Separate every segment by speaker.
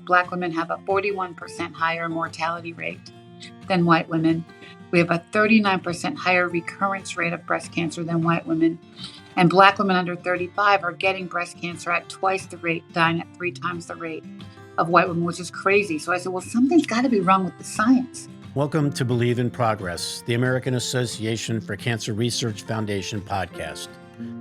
Speaker 1: Black women have a 41% higher mortality rate than white women. We have a 39% higher recurrence rate of breast cancer than white women. And Black women under 35 are getting breast cancer at twice the rate, dying at 3 times the rate of white women, which is crazy. So I said, well, something's got to be wrong with the science.
Speaker 2: Welcome to Believe in Progress, the American Association for Cancer Research Foundation podcast.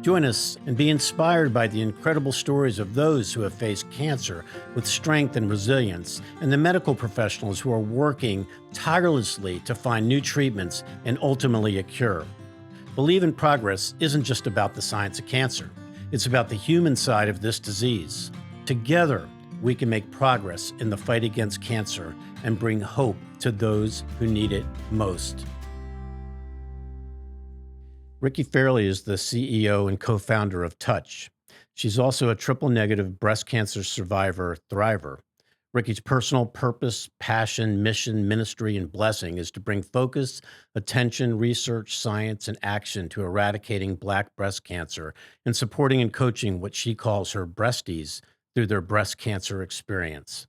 Speaker 2: Join us and be inspired by the incredible stories of those who have faced cancer with strength and resilience, and the medical professionals who are working tirelessly to find new treatments and ultimately a cure. Believe in Progress isn't just about the science of cancer. It's about the human side of this disease. Together, we can make progress in the fight against cancer and bring hope to those who need it most. Ricki Fairley is the CEO and co-founder of Touch. She's also a triple-negative breast cancer survivor thriver. Ricki's personal purpose, passion, mission, ministry, and blessing is to bring focus, attention, research, science, and action to eradicating Black breast cancer and supporting and coaching what she calls her breasties through their breast cancer experience.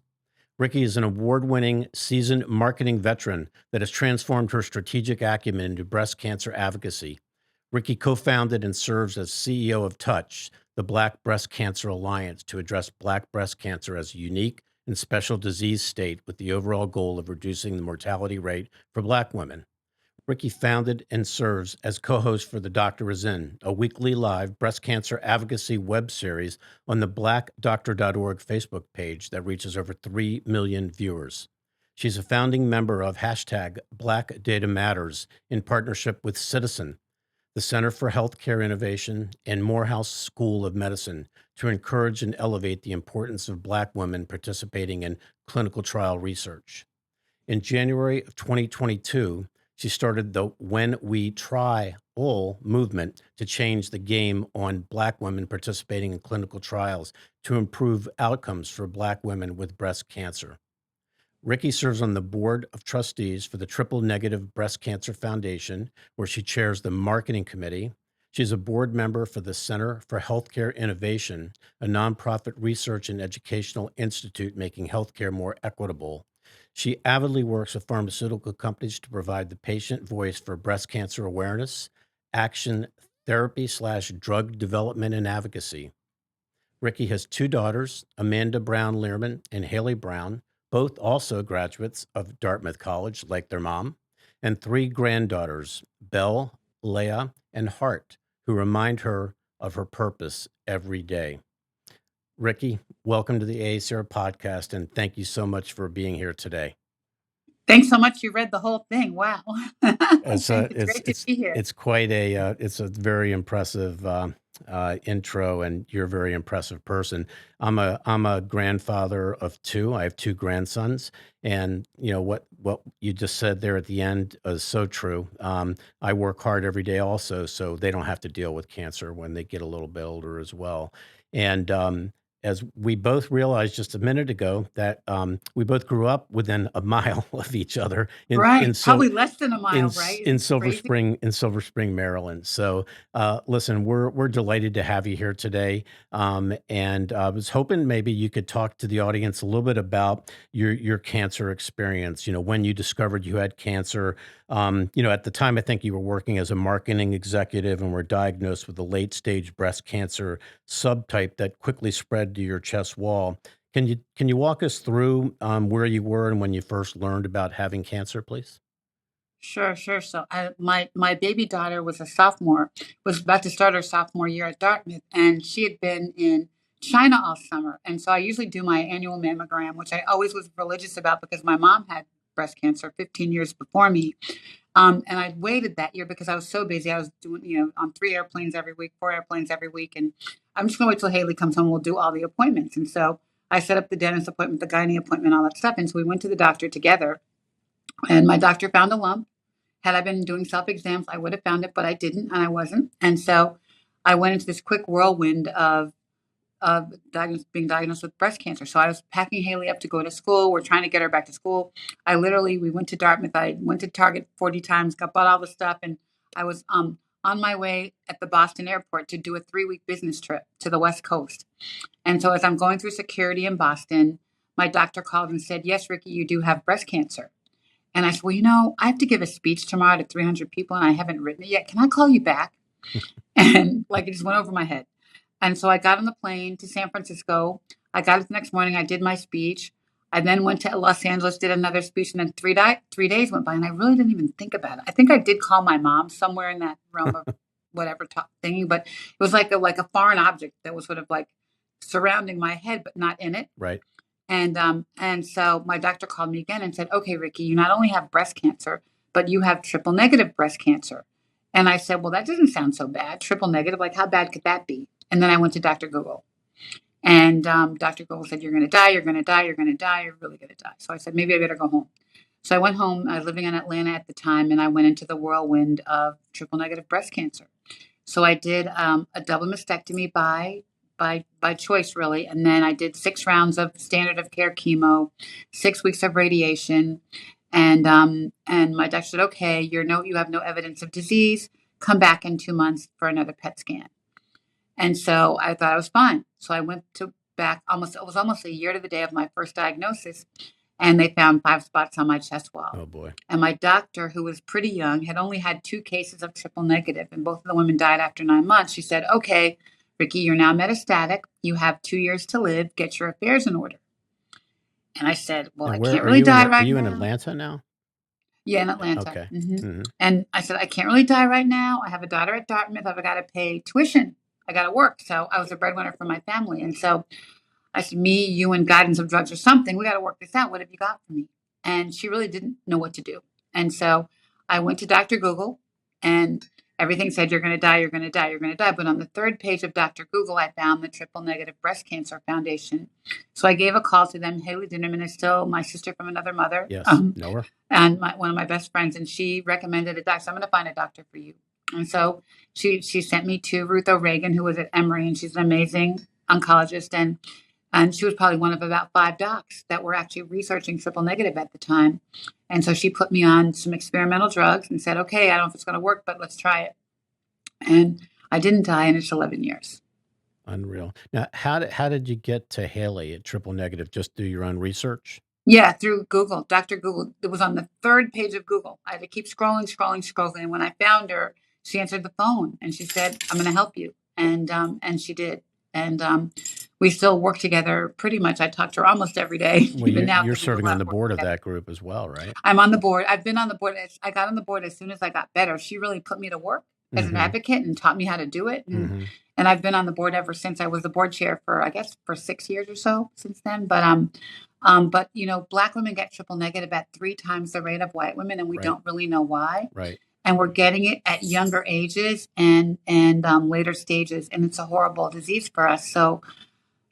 Speaker 2: Ricki is an award-winning, seasoned marketing veteran that has transformed her strategic acumen into breast cancer advocacy. Ricki co-founded and serves as CEO of Touch, the Black Breast Cancer Alliance, to address Black breast cancer as a unique and special disease state with the overall goal of reducing the mortality rate for Black women. Ricki founded and serves as co-host for The Doctor Is In, a weekly live breast cancer advocacy web series on the blackdoctor.org Facebook page that reaches over 3 million viewers. She's a founding member of hashtag Black Data Matters in partnership with Citizen, the Center for Healthcare Innovation, and Morehouse School of Medicine to encourage and elevate the importance of Black women participating in clinical trial research. In January of 2022, she started the When We Try All movement to change the game on Black women participating in clinical trials to improve outcomes for Black women with breast cancer. Ricki serves on the board of trustees for the Triple Negative Breast Cancer Foundation, where she chairs the marketing committee. She's a board member for the Center for Healthcare Innovation, a nonprofit research and educational institute making healthcare more equitable. She avidly works with pharmaceutical companies to provide the patient voice for breast cancer awareness, action, therapy/drug development, and advocacy. Ricki has 2 daughters, Amanda Brown Learman and Haley Brown, both also graduates of Dartmouth College, like their mom, and 3 granddaughters, Belle, Leah, and Hart, who remind her of her purpose every day. Ricki, welcome to the ACR podcast, and thank you so much for being here today.
Speaker 1: Thanks so much. You read the whole thing. Wow.
Speaker 2: It's
Speaker 1: great to be here.
Speaker 2: It's quite it's a very impressive intro, and you're a very impressive person. I'm a grandfather of 2. I have 2 grandsons, and you know what you just said there at the end is so true. I work hard every day also, so they don't have to deal with cancer when they get a little bit older as well. And as we both realized just a minute ago, that we both grew up within a mile of each other
Speaker 1: Probably less than a mile, right?
Speaker 2: in Silver Spring, Maryland. So listen, we're delighted to have you here today. And I was hoping maybe you could talk to the audience a little bit about your cancer experience. You know, when you discovered you had cancer. You know, at the time, I think you were working as a marketing executive and were diagnosed with a late stage breast cancer subtype that quickly spread to your chest wall. Can you walk us through where you were and when you first learned about having cancer, please?
Speaker 1: Sure. So my baby daughter was about to start her sophomore year at Dartmouth, and she had been in China all summer. And so I usually do my annual mammogram, which I always was religious about because my mom had breast cancer 15 years before me. And I waited that year because I was so busy. I was doing, on 3 airplanes every week, 4 airplanes every week. And I'm just going to wait till Haley comes home. We'll do all the appointments. And so I set up the dentist appointment, the gynae appointment, all that stuff. And so we went to the doctor together, and my doctor found a lump. Had I been doing self-exams, I would have found it, but I didn't, and I wasn't. And so I went into this quick whirlwind of being diagnosed with breast cancer. So I was packing Haley up to go to school. We're trying to get her back to school. We went to Dartmouth. I went to Target 40 times, bought all the stuff, and I was on my way at the Boston airport to do a 3-week business trip to the West Coast. And so as I'm going through security in Boston, my doctor called and said, yes, Ricki, you do have breast cancer. And I said, well, I have to give a speech tomorrow to 300 people and I haven't written it yet. Can I call you back? And like, it just went over my head. And so I got on the plane to San Francisco. I got it the next morning. I did my speech. I then went to Los Angeles, did another speech, and then 3 days went by, and I really didn't even think about it. I think I did call my mom somewhere in that realm of whatever thingy, but it was like a foreign object that was sort of like surrounding my head, but not in it.
Speaker 2: Right.
Speaker 1: And so my doctor called me again and said, okay, Ricki, you not only have breast cancer, but you have triple negative breast cancer. And I said, well, that doesn't sound so bad. Triple negative, like how bad could that be? And then I went to Dr. Google. And Dr. Google said, you're going to die, you're going to die, you're going to die, you're really going to die. So I said, maybe I better go home. So I went home. I was living in Atlanta at the time, and I went into the whirlwind of triple negative breast cancer. So I did a double mastectomy by choice, really. And then I did 6 rounds of standard of care chemo, 6 weeks of radiation. And my doctor said, okay, you have no evidence of disease. Come back in 2 months for another PET scan. And so I thought I was fine. So I went back it was almost a year to the day of my first diagnosis. And they found 5 spots on my chest wall.
Speaker 2: Oh, boy.
Speaker 1: And my doctor, who was pretty young, had only had 2 cases of triple negative, and both of the women died after 9 months. She said, okay, Ricki, you're now metastatic. You have 2 years to live. Get your affairs in order. And I said, well, I can't really die right now.
Speaker 2: Are you in Atlanta now?
Speaker 1: Yeah, in Atlanta.
Speaker 2: Okay.
Speaker 1: Mm-hmm.
Speaker 2: Mm-hmm.
Speaker 1: And I said, I can't really die right now. I have a daughter at Dartmouth. I've got to pay tuition. I got to work. So I was a breadwinner for my family. And so I said, me, you, and guidance of drugs or something. We got to work this out. What have you got for me? And she really didn't know what to do. And so I went to Dr. Google, and everything said, you're going to die, you're going to die, you're going to die. But on the 3rd page of Dr. Google, I found the Triple Negative Breast Cancer Foundation. So I gave a call to them. Haley Dinnerman is still my sister from another mother.
Speaker 2: Yes, know her.
Speaker 1: And one of my best friends. And she recommended a doctor. So I'm going to find a doctor for you. And so she sent me to Ruth O'Regan, who was at Emory, and she's an amazing oncologist. And she was probably one of about 5 docs that were actually researching triple negative at the time. And so she put me on some experimental drugs and said, okay, I don't know if it's going to work, but let's try it. And I didn't die, and it's 11 years.
Speaker 2: Unreal. Now, how did you get to Haley at triple negative? Just do your own research?
Speaker 1: Yeah, through Google, Dr. Google. It was on the 3rd page of Google. I had to keep scrolling. And when I found her, she answered the phone and she said, I'm going to help you. And she did. And we still work together pretty much. I talk to her almost every day.
Speaker 2: Well, you're serving on the board of that group as well, right?
Speaker 1: I'm on the board. I've been on the board. I got on the board as soon as I got better. She really put me to work as an advocate and taught me how to do it. And I've been on the board ever since. I was the board chair for 6 years or so since then. But Black women get triple negative at 3 times the rate of white women, and we don't really know why.
Speaker 2: Right.
Speaker 1: And we're getting it at younger ages and later stages, and it's a horrible disease for us. So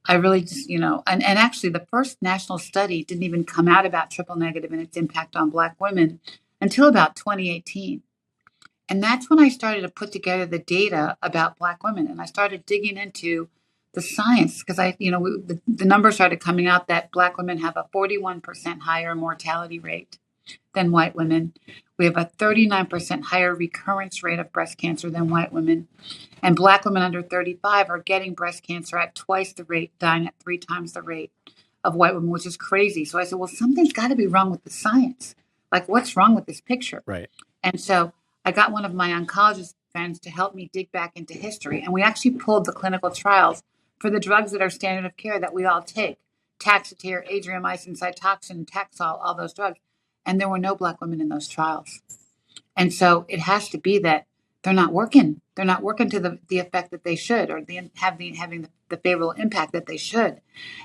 Speaker 1: I really just, and actually the first national study didn't even come out about triple negative and its impact on Black women until about 2018. And that's when I started to put together the data about Black women, and I started digging into the science because the numbers started coming out that Black women have a 41% higher mortality rate than white women. We have a 39% higher recurrence rate of breast cancer than white women. And Black women under 35 are getting breast cancer at twice the rate, dying at 3 times the rate of white women, which is crazy. So I said, well, something's got to be wrong with the science. Like, what's wrong with this picture?
Speaker 2: Right.
Speaker 1: And so I got one of my oncologist friends to help me dig back into history. And we actually pulled the clinical trials for the drugs that are standard of care that we all take. Taxotere, adriamycin, Cytoxan, Taxol, all those drugs. And there were no Black women in those trials. And so it has to be that they're not working. They're not working to the effect that they should, or having the favorable impact that they should.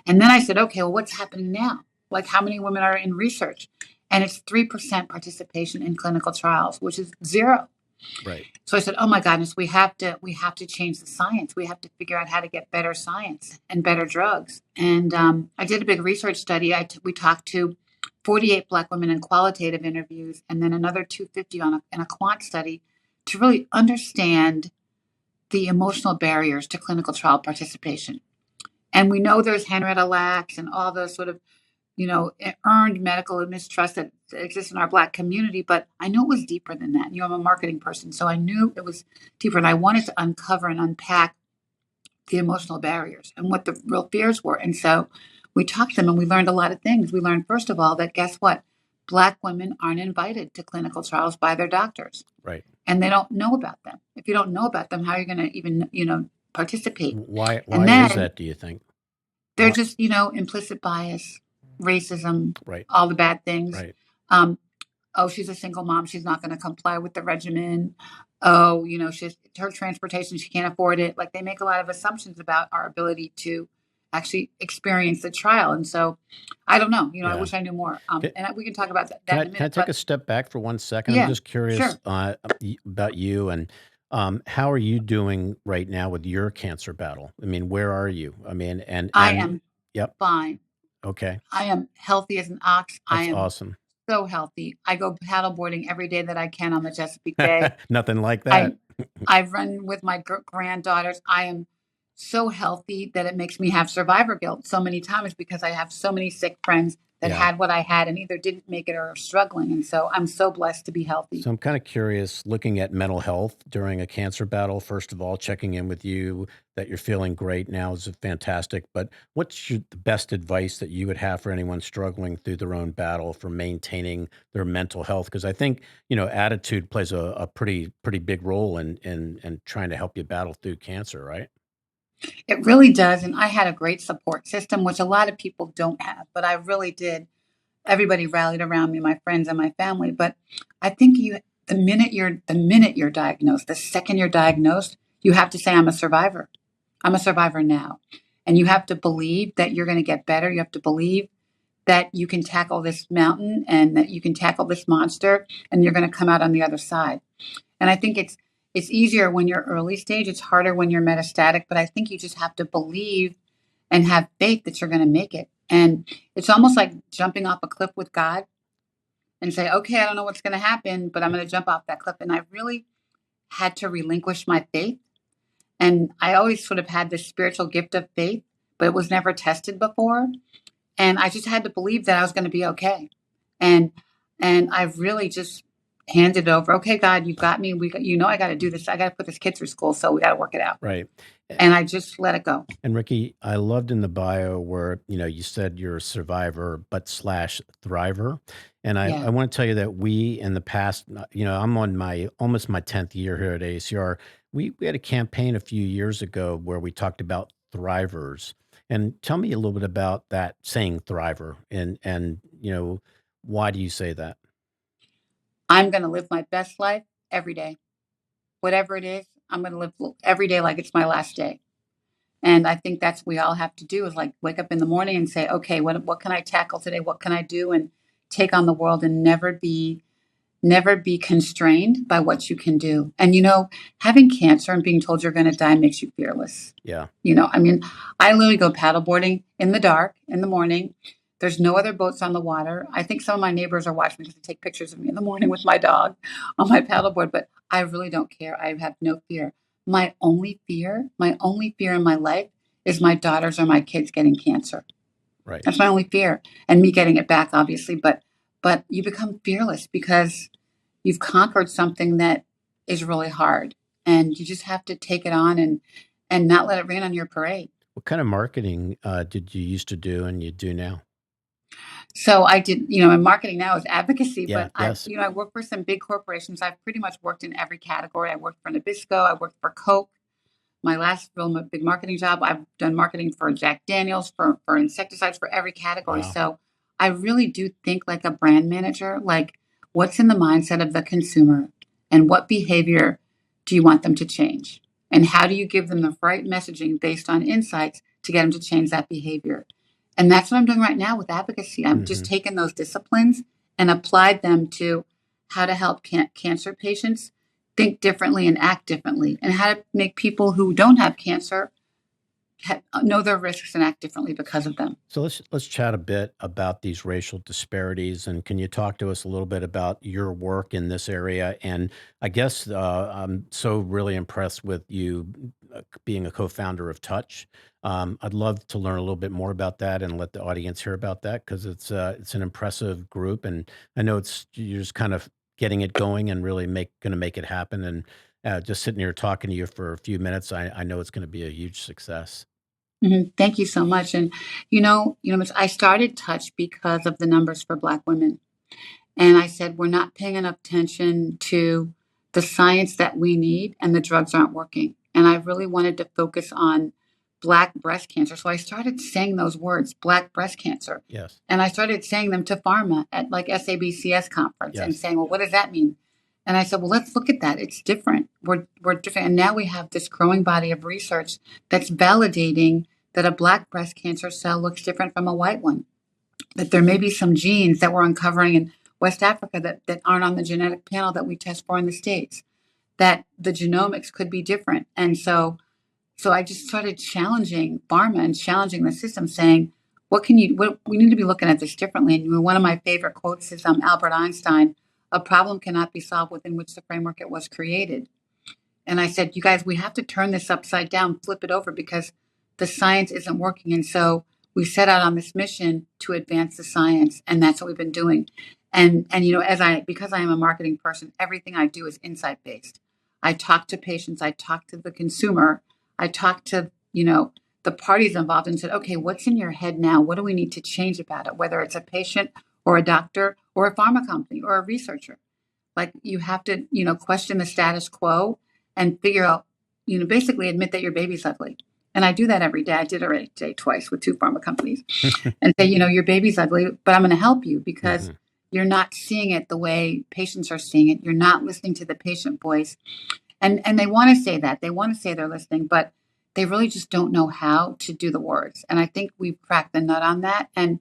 Speaker 1: And then I said, okay, well, what's happening now? Like, how many women are in research? And it's 3% participation in clinical trials, which is 0.
Speaker 2: Right.
Speaker 1: So I said, oh my goodness, we have to change the science. We have to figure out how to get better science and better drugs. And I did a big research study. We talked to 48 Black women in qualitative interviews, and then another 250 in a quant study to really understand the emotional barriers to clinical trial participation. And we know there's Henrietta Lacks and all those sort of, earned medical mistrust that exists in our Black community, but I knew it was deeper than that. I'm a marketing person, so I knew it was deeper, and I wanted to uncover and unpack the emotional barriers and what the real fears were. And so we talked to them and we learned a lot of things. We learned, first of all, that guess what? Black women aren't invited to clinical trials by their doctors,
Speaker 2: Right.
Speaker 1: and they don't know about them. If you don't know about them, how are you going to even, participate?
Speaker 2: Why
Speaker 1: And
Speaker 2: is
Speaker 1: then
Speaker 2: that, do you think?
Speaker 1: they're
Speaker 2: Why?
Speaker 1: just, implicit bias, racism,
Speaker 2: Right.
Speaker 1: all the bad things.
Speaker 2: Right.
Speaker 1: Um, oh, she's a single mom. She's not going to comply with the regimen. Oh, she's her transportation. She can't afford it. Like, they make a lot of assumptions about our ability to actually experience the trial. And so I don't know, I
Speaker 2: Yeah.
Speaker 1: wish I knew more.
Speaker 2: Ca-
Speaker 1: And we can talk about
Speaker 2: Can
Speaker 1: that in a
Speaker 2: can I
Speaker 1: minute,
Speaker 2: take a
Speaker 1: but
Speaker 2: step back for 1 second? I'm
Speaker 1: yeah,
Speaker 2: just curious
Speaker 1: sure.
Speaker 2: about you and how are you doing right now with your cancer battle? I mean, where are you? I mean,
Speaker 1: I
Speaker 2: and
Speaker 1: am
Speaker 2: yep,
Speaker 1: fine.
Speaker 2: okay,
Speaker 1: I am healthy as an ox. I
Speaker 2: that's
Speaker 1: am
Speaker 2: awesome.
Speaker 1: so healthy. I go paddleboarding every day that I can on the Chesapeake Bay.
Speaker 2: Nothing like
Speaker 1: I
Speaker 2: that.
Speaker 1: I run with my granddaughters. I am so healthy that it makes me have survivor guilt so many times because I have so many sick friends that
Speaker 2: Yeah.
Speaker 1: had what I had and either didn't make it or are struggling. And so I'm so blessed to be healthy.
Speaker 2: So I'm kind of curious, looking at mental health during a cancer battle. First of all, checking in with you that you're feeling great now is fantastic. But what's the best advice that you would have for anyone struggling through their own battle for maintaining their mental health? Because I think attitude plays a pretty big role in trying to help you battle through cancer, right?
Speaker 1: It really does. And I had a great support system, which a lot of people don't have, but I really did. Everybody rallied around me, my friends and my family. But I think the minute you're diagnosed, the second you're diagnosed, you have to say, I'm a survivor. I'm a survivor now. And you have to believe that you're going to get better. You have to believe that you can tackle this mountain and that you can tackle this monster and you're going to come out on the other side. And I think it's easier when you're early stage. It's harder when you're metastatic, but I think you just have to believe and have faith that you're going to make it. And it's almost like jumping off a cliff with God and say, okay, I don't know what's going to happen, but I'm going to jump off that cliff. And I really had to relinquish my faith. And I always sort of had this spiritual gift of faith, but it was never tested before. And I just had to believe that I was going to be okay. And I've really just handed it over. Okay, God, you've got me. I got to do this. I got to put this kid through school, so we got to work it out.
Speaker 2: Right.
Speaker 1: And I just let it go.
Speaker 2: And Ricky, I loved in the bio where, you said you're a survivor, but slash thriver. And I
Speaker 1: Yeah.
Speaker 2: want to tell you that we in the past, I'm on almost my 10th year here at ACR. We had a campaign a few years ago where we talked about thrivers. And tell me a little bit about that saying thriver and why do you say that?
Speaker 1: I'm going to live my best life every day. Whatever it is, I'm going to live every day like it's my last day. And I think that's what we all have to do is like wake up in the morning and say, okay, what can I tackle today? What can I do? And take on the world and never be constrained by what you can do. And having cancer and being told you're going to die makes you fearless.
Speaker 2: Yeah.
Speaker 1: I mean, I literally go paddleboarding in the dark in the morning. There's no other boats on the water. I think some of my neighbors are watching because they take pictures of me in the morning with my dog on my paddleboard, but I really don't care. I have no fear. My only fear in my life is my daughters or my kids getting cancer.
Speaker 2: Right.
Speaker 1: That's my only fear, and me getting it back, obviously. But you become fearless because you've conquered something that is really hard, and you just have to take it on and not let it rain on your parade.
Speaker 2: What kind of marketing did you used to do and you do now?
Speaker 1: So I did, my marketing now is advocacy,
Speaker 2: Yeah.
Speaker 1: but
Speaker 2: Yes.
Speaker 1: I work for some big corporations. I've pretty much worked in every category. I worked for Nabisco. I worked for Coke. My last real big marketing job, I've done marketing for Jack Daniels, for insecticides, for every category.
Speaker 2: Wow.
Speaker 1: So I really do think like a brand manager, like what's in the mindset of the consumer and what behavior do you want them to change? And how do you give them the right messaging based on insights to get them to change that behavior? And that's what I'm doing right now with advocacy. I'm just
Speaker 2: Hmm.
Speaker 1: taking those disciplines and applied them to how to help cancer patients think differently and act differently, and how to make people who don't have cancer know their risks and act differently because of them.
Speaker 2: So let's chat a bit about these racial disparities, and can you talk to us a little bit about your work in this area? And I guess I'm so really impressed with you being a co-founder of Touch. I'd love to learn a little bit more about that and let the audience hear about that because it's an impressive group, and I know you're just kind of getting it going and really going to make it happen. And just sitting here talking to you for a few minutes, I know it's going to be a huge success.
Speaker 1: Thank you so much. And Miss, I started Touch because of the numbers for Black women. And I said, we're not paying enough attention to the science that we need, and the drugs aren't working. And I really wanted to focus on Black breast cancer. So I started saying those words, Black breast cancer.
Speaker 2: Yes.
Speaker 1: And I started saying them to pharma at like SABCS conference and
Speaker 2: Yes.
Speaker 1: saying, well, what does that mean? And I said, well, let's look at that. It's different. We're different. And now we have this growing body of research that's validating that a Black breast cancer cell looks different from a white one, that there may be some genes that we're uncovering in West Africa that aren't on the genetic panel that we test for in the States, that the genomics could be different. And so I just started challenging pharma and challenging the system, saying, what we need to be looking at this differently. And one of my favorite quotes is Albert Einstein, a problem cannot be solved within which the framework it was created. And I said, you guys, we have to turn this upside down, flip it over, because the science isn't working. And so we set out on this mission to advance the science, and that's what we've been doing. And because I am a marketing person, everything I do is insight based. I talk to patients, I talk to the consumer, I talk to, the parties involved and said, okay, what's in your head now? What do we need to change about it? Whether it's a patient or a doctor or a pharma company or a researcher. Like, you have to, question the status quo and figure out, basically admit that your baby's ugly. And I do that every day. I did it already today twice with two pharma companies and say, your baby's ugly, but I'm going to help you because you're not seeing it the way patients are seeing it. You're not listening to the patient voice. And they want to say that. They want to say they're listening, but they really just don't know how to do the words. And I think we've cracked the nut on that. And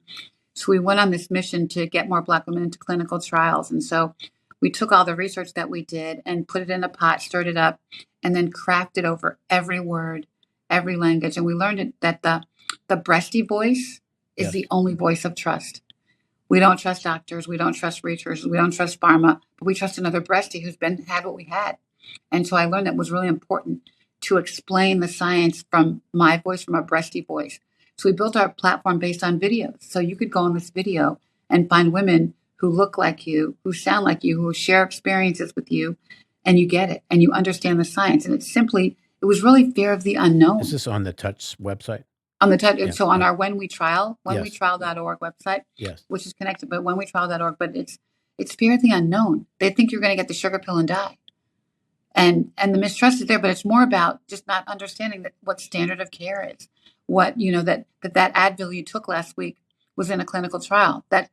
Speaker 1: so we went on this mission to get more Black women into clinical trials. And so we took all the research that we did and put it in a pot, stirred it up, and then crafted over every word, every language. And we learned that the breasty voice is the only voice of trust. We don't trust doctors. We don't trust researchers. We don't trust pharma, but we trust another breastie who's had what we had. And so I learned that it was really important to explain the science from my voice, from a breasty voice. So we built our platform based on videos. So you could go on this video and find women who look like you, who sound like you, who share experiences with you, and you get it, and you understand the science. And it was really fear of the unknown.
Speaker 2: Is this on the Touch website?
Speaker 1: On the Touch, so on our When We Trial, whenwetrial.org website,
Speaker 2: yes,
Speaker 1: which is connected, but whenwetrial.org, but it's fear of the unknown. They think you're going to get the sugar pill and die. And the mistrust is there, but it's more about just not understanding that what standard of care is. What, that Advil you took last week was in a clinical trial. That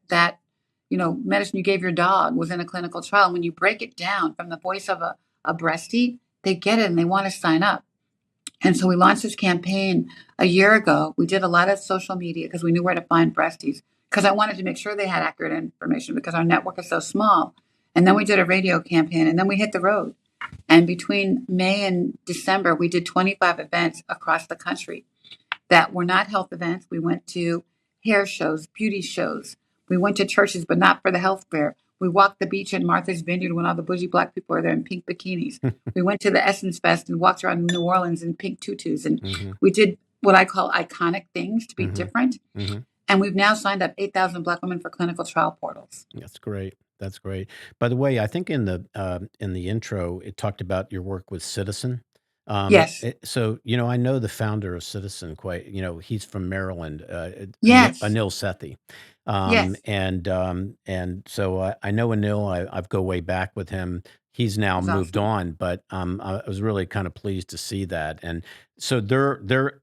Speaker 1: medicine you gave your dog was in a clinical trial. And when you break it down from the voice of a breastie, they get it and they want to sign up. And so we launched this campaign a year ago. We did a lot of social media because we knew where to find breasties, because I wanted to make sure they had accurate information because our network is so small. And then we did a radio campaign, and then we hit the road. And between May and December, we did 25 events across the country that were not health events. We went to hair shows, beauty shows. We went to churches, but not for the health fair. We walked the beach in Martha's Vineyard when all the bougie Black people were there in pink bikinis. We went to the Essence Fest and walked around New Orleans in pink tutus. And we did what I call iconic things to be different. And we've now signed up 8,000 Black women for clinical trial portals.
Speaker 2: That's great. That's great. By the way, I think in the intro, it talked about your work with Citizen.
Speaker 1: Yes.
Speaker 2: So, I know the founder of Citizen quite, he's from Maryland,
Speaker 1: Yes.
Speaker 2: Anil Sethi.
Speaker 1: Yes.
Speaker 2: And so I know Anil, I've go way back with him. He's now
Speaker 1: That's
Speaker 2: moved
Speaker 1: awesome.
Speaker 2: on, but I was really kind of pleased to see that. And so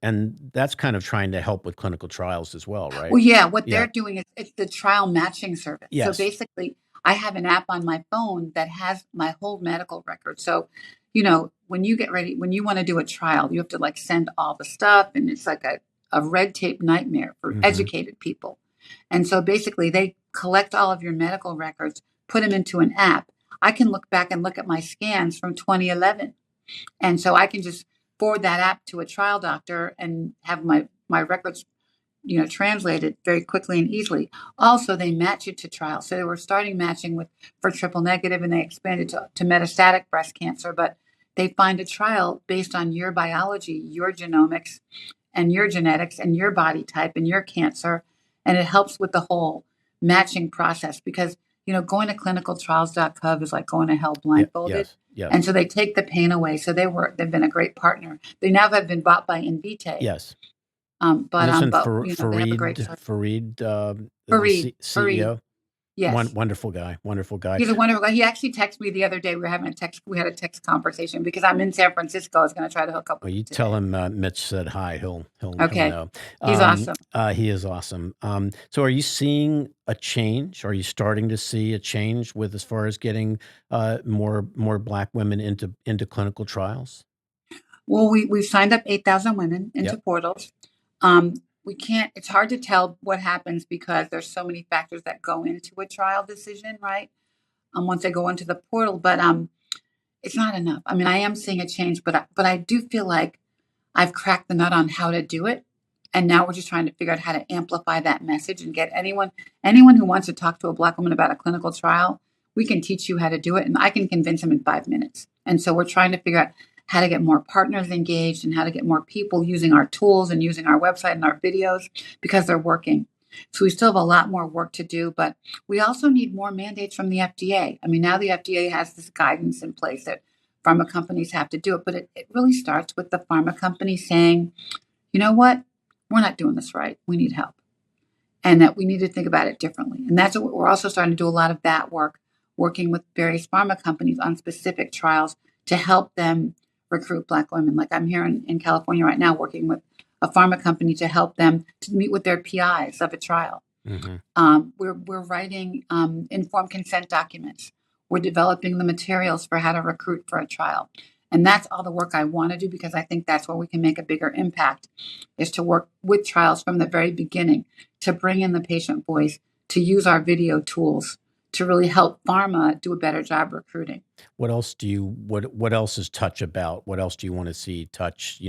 Speaker 2: and that's kind of trying to help with clinical trials as well, right?
Speaker 1: Well, yeah, what
Speaker 2: Yeah.
Speaker 1: they're doing is it's the trial matching service. So
Speaker 2: Yes.
Speaker 1: basically, I have an app on my phone that has my whole medical record. So, when you get ready, when you want to do a trial, you have to like send all the stuff, and it's like a red tape nightmare for educated people. And so basically, they collect all of your medical records, put them into an app. I can look back and look at my scans from 2011. And so I can just forward that app to a trial doctor and have my records, translated very quickly and easily. Also, they match you to trial. So they were starting matching for triple negative, and they expanded to metastatic breast cancer. But they find a trial based on your biology, your genomics, and your genetics, and your body type, and your cancer. And it helps with the whole matching process because, going to clinicaltrials.gov is like going to hell blindfolded.
Speaker 2: Yes.
Speaker 1: And so they take the pain away. So they've been a great partner. They now have been bought by Invitae.
Speaker 2: Yes.
Speaker 1: But
Speaker 2: And isn't
Speaker 1: they have a great story.
Speaker 2: Fareed the
Speaker 1: Fareed, Fareed,
Speaker 2: CEO?
Speaker 1: yes.
Speaker 2: Wonderful guy, wonderful guy.
Speaker 1: He's a wonderful guy. He actually texted me the other day. We had a text conversation because I'm in San Francisco. I was going to try to hook up
Speaker 2: Well,
Speaker 1: with
Speaker 2: you
Speaker 1: him
Speaker 2: tell
Speaker 1: today.
Speaker 2: him Mitch said hi. He'll
Speaker 1: Okay.
Speaker 2: know.
Speaker 1: He's awesome.
Speaker 2: He is awesome. So, are you seeing a change? Are you starting to see a change with as far as getting more Black women into clinical trials?
Speaker 1: Well, we've signed up 8,000 women into
Speaker 2: Yep.
Speaker 1: portals. We can't, it's hard to tell what happens because there's so many factors that go into a trial decision, right? Once they go into the portal, but it's not enough. I mean, I am seeing a change, but I do feel like I've cracked the nut on how to do it. And now we're just trying to figure out how to amplify that message and get anyone who wants to talk to a Black woman about a clinical trial, we can teach you how to do it. And I can convince them in 5 minutes. And so we're trying to figure out how to get more partners engaged and how to get more people using our tools and using our website and our videos because they're working. So we still have a lot more work to do, but we also need more mandates from the FDA. I mean, now the FDA has this guidance in place that pharma companies have to do it, but it really starts with the pharma company saying, you know what, we're not doing this right. We need help. And that we need to think about it differently. And that's what we're also starting to do a lot of that work, working with various pharma companies on specific trials to help them recruit Black women. Like I'm here in California right now working with a pharma company to help them to meet with their PIs of a trial.
Speaker 2: Mm-hmm.
Speaker 1: We're writing informed consent documents. We're developing the materials for how to recruit for a trial. And that's all the work I want to do because I think that's where we can make a bigger impact is to work with trials from the very beginning, to bring in the patient voice, to use our video tools to really help pharma do a better job recruiting.
Speaker 2: What else is Touch about? What else do you want to see Touch?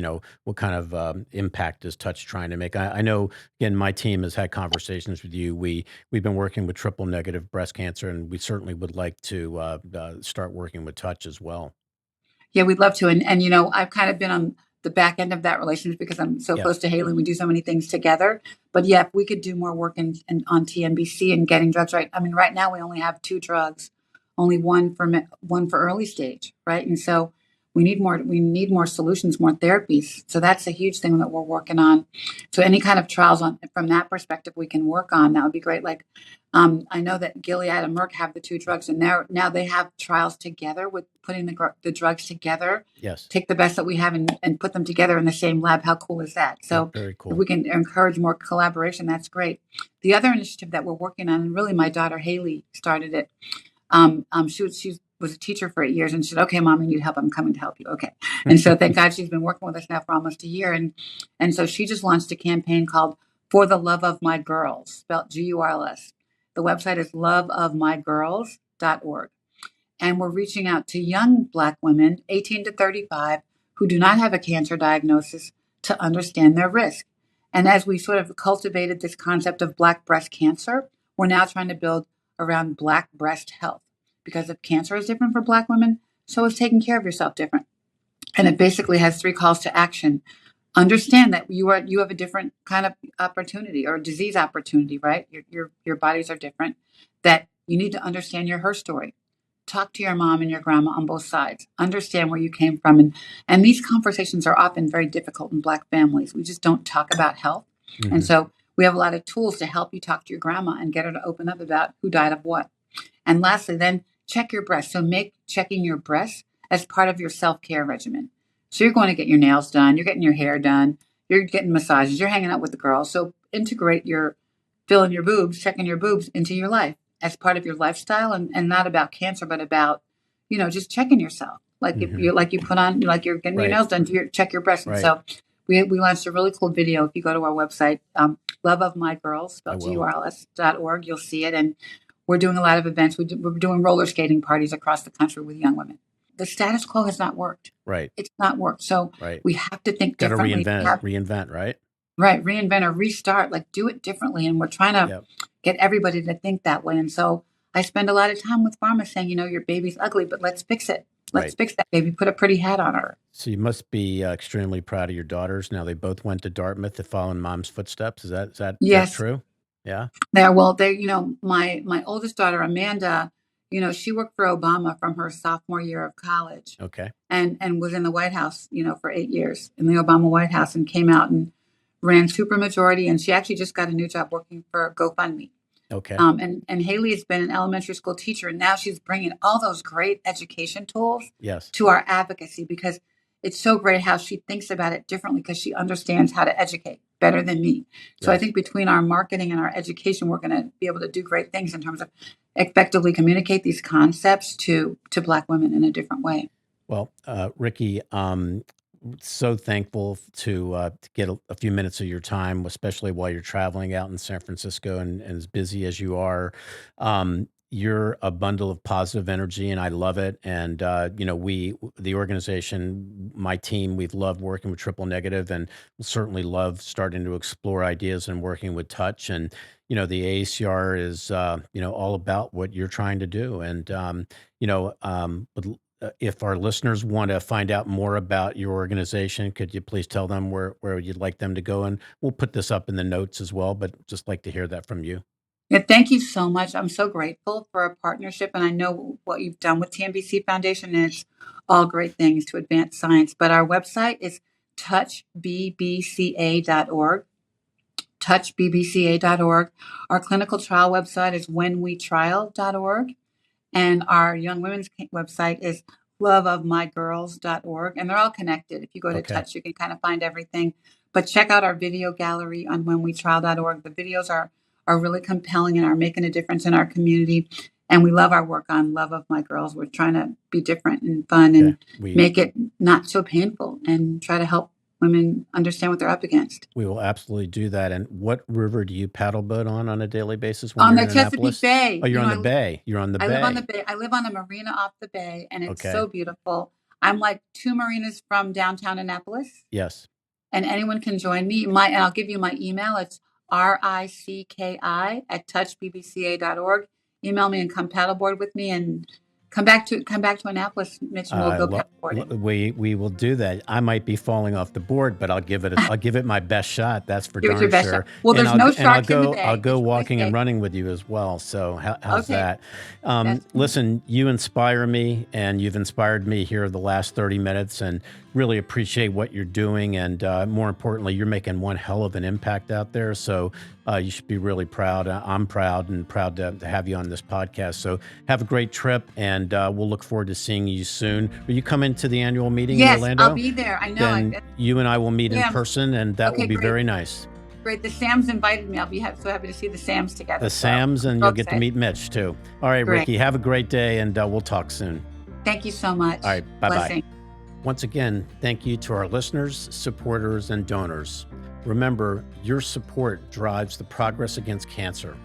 Speaker 2: What kind of impact is Touch trying to make? I know, again, my team has had conversations with you. We've been working with triple negative breast cancer, and we certainly would like to start working with Touch as well.
Speaker 1: Yeah, we'd love to. And I've kind of been on the back end of that relationship because I'm so
Speaker 2: Yeah.
Speaker 1: close to Haley. We do so many things together. But yeah, if we could do more work on TNBC and getting drugs right. I mean, right now we only have two drugs, only one for early stage, right? And so we need more. We need more solutions, more therapies. So that's a huge thing that we're working on. So any kind of trials from that perspective we can work on, that would be great. Like I know that Gilead and Merck have the two drugs, and now they have trials together with putting the drugs together.
Speaker 2: Yes.
Speaker 1: Take the best that we have and put them together in the same lab. How cool is that? So
Speaker 2: very cool.
Speaker 1: If we can encourage more collaboration, that's great. The other initiative that we're working on, and really my daughter Haley started it. She was a teacher for 8 years, and she said, "Okay, Mom, I need help. I'm coming to help you." Okay, and so thank God she's been working with us now for almost a year, and so she just launched a campaign called "For the Love of My Girls," spelled GURLS. The website is loveofmygirls.org. And we're reaching out to young Black women, 18 to 35, who do not have a cancer diagnosis to understand their risk. And as we sort of cultivated this concept of Black breast cancer, we're now trying to build around Black breast health. Because if cancer is different for Black women, so is taking care of yourself different. And it basically has 3 calls to action. Understand that you have a different kind of opportunity or disease opportunity, right? Your bodies are different. That you need to understand her story. Talk to your mom and your grandma on both sides. Understand where you came from, and these conversations are often very difficult in Black families. We just don't talk about health, and so we have a lot of tools to help you talk to your grandma and get her to open up about who died of what. And lastly, then check your breast. So make checking your breast as part of your self-care regimen. So you're going to get your nails done, you're getting your hair done, you're getting massages, you're hanging out with the girls. So integrate your filling your boobs, checking your boobs into your life as part of your lifestyle, and not about cancer, but about, just checking yourself. Like if you put on, like you're getting your nails done, check your breast. And so we launched a really cool video. If you go to our website, Love of My Girls, spelled GURLS.org, you'll see it. And we're doing a lot of events. We're doing roller skating parties across the country with young women. The status quo has not worked.
Speaker 2: Right.
Speaker 1: It's not worked. So we have to think differently.
Speaker 2: Reinvent, right?
Speaker 1: Right. Reinvent or restart, like do it differently. And we're trying to get everybody to think that way. And so I spend a lot of time with pharma saying, your baby's ugly, but let's fix it. Let's fix that baby. Put a pretty hat on her.
Speaker 2: So you must be extremely proud of your daughters. Now they both went to Dartmouth to follow in mom's footsteps. Is that true? Yeah.
Speaker 1: My oldest daughter, Amanda, she worked for Obama from her sophomore year of college.
Speaker 2: Okay.
Speaker 1: And was in the White House, for 8 years in the Obama White House, and came out and ran Supermajority, and she actually just got a new job working for GoFundMe.
Speaker 2: Okay.
Speaker 1: And Haley has been an elementary school teacher, and now she's bringing all those great education tools
Speaker 2: Yes.
Speaker 1: to our advocacy, because it's so great how she thinks about it differently, because she understands how to educate better than me. So I
Speaker 2: Yes.
Speaker 1: think between our marketing and our education, we're going to be able to do great things in terms of effectively communicate these concepts to Black women in a different way.
Speaker 2: Well, Ricki, so thankful to get a few minutes of your time, especially while you're traveling out in San Francisco and as busy as you are. You're a bundle of positive energy, and I love it. And the organization, my team, we've loved working with Triple Negative, and we'll certainly love starting to explore ideas and working with Touch. And the AACR is all about what you're trying to do. And if our listeners want to find out more about your organization, could you please tell them where you'd like them to go? And we'll put this up in the notes as well, but just like to hear that from you.
Speaker 1: Yeah, thank you so much. I'm so grateful for a partnership, and I know what you've done with TNBC Foundation, and it's all great things to advance science. But our website is touchbbca.org, touchbbca.org. Our clinical trial website is whenwetrial.org. And our young women's website is loveofmygirls.org. And they're all connected. If you go to
Speaker 2: Okay.
Speaker 1: Touch, you can kind of find everything. But check out our video gallery on whenwetrial.org. The videos are really compelling and are making a difference in our community. And we love our work on Love of My Girls. We're trying to be different and fun and make it not so painful and try to help women understand what they're up against.
Speaker 2: We will absolutely do that. And what river do you paddle boat on a daily basis when
Speaker 1: On
Speaker 2: you're
Speaker 1: the
Speaker 2: in Annapolis?
Speaker 1: Chesapeake Bay.
Speaker 2: Oh, you're on the bay. You're on the
Speaker 1: I
Speaker 2: bay.
Speaker 1: live on the bay. I live on a marina off the bay, and it's
Speaker 2: Okay.
Speaker 1: so beautiful. I'm like 2 marinas from downtown Annapolis,
Speaker 2: Yes.
Speaker 1: and anyone can join me. And I'll give you my email. It's ricki@touchbbca.org. Email me and come paddleboard with me, and come back to Annapolis, Mitch, and we'll go paddleboarding.
Speaker 2: We will do that. I might be falling off the board, but I'll give it my best shot. That's for
Speaker 1: Give it
Speaker 2: darn
Speaker 1: your best
Speaker 2: sure.
Speaker 1: shot. Well, there's no sharks in the bay.
Speaker 2: I'll go
Speaker 1: Just
Speaker 2: walking
Speaker 1: stay
Speaker 2: and
Speaker 1: safe.
Speaker 2: running with you as well. So how's
Speaker 1: Okay.
Speaker 2: that?
Speaker 1: That's-
Speaker 2: Listen, you inspire me, and you've inspired me here the last 30 minutes, and really appreciate what you're doing. And more importantly, you're making one hell of an impact out there. So you should be really proud. I'm proud to have you on this podcast. So have a great trip, and we'll look forward to seeing you soon. Will you come into the annual meeting in Orlando?
Speaker 1: Yes, I'll be there. I know.
Speaker 2: Then you and I will meet in person, and that will be
Speaker 1: great.
Speaker 2: very nice.
Speaker 1: Great. The Sams invited me. I'll be so happy to see the Sams together.
Speaker 2: The Sams, and you'll get to meet Mitch too. All right,
Speaker 1: Great.
Speaker 2: Ricki, have a great day, and we'll talk soon.
Speaker 1: Thank you so much.
Speaker 2: All right, bye-bye.
Speaker 1: Blessing.
Speaker 2: Once again, thank you to our listeners, supporters, and donors. Remember, your support drives the progress against cancer.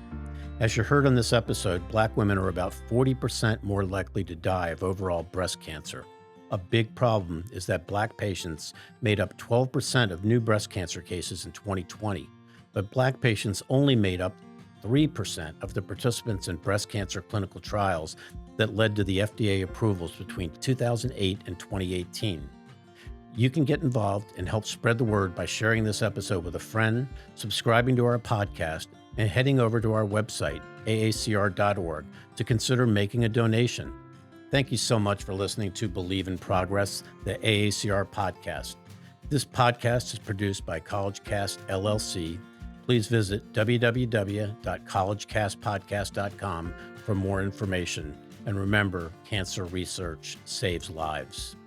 Speaker 2: As you heard on this episode, Black women are about 40% more likely to die of overall breast cancer. A big problem is that Black patients made up 12% of new breast cancer cases in 2020, but Black patients only made up 3% of the participants in breast cancer clinical trials that led to the FDA approvals between 2008 and 2018. You can get involved and help spread the word by sharing this episode with a friend, subscribing to our podcast, and heading over to our website, aacr.org, to consider making a donation. Thank you so much for listening to Believe in Progress, the AACR podcast. This podcast is produced by CollegeCast LLC. Please visit www.collegecastpodcast.com for more information. And remember, cancer research saves lives.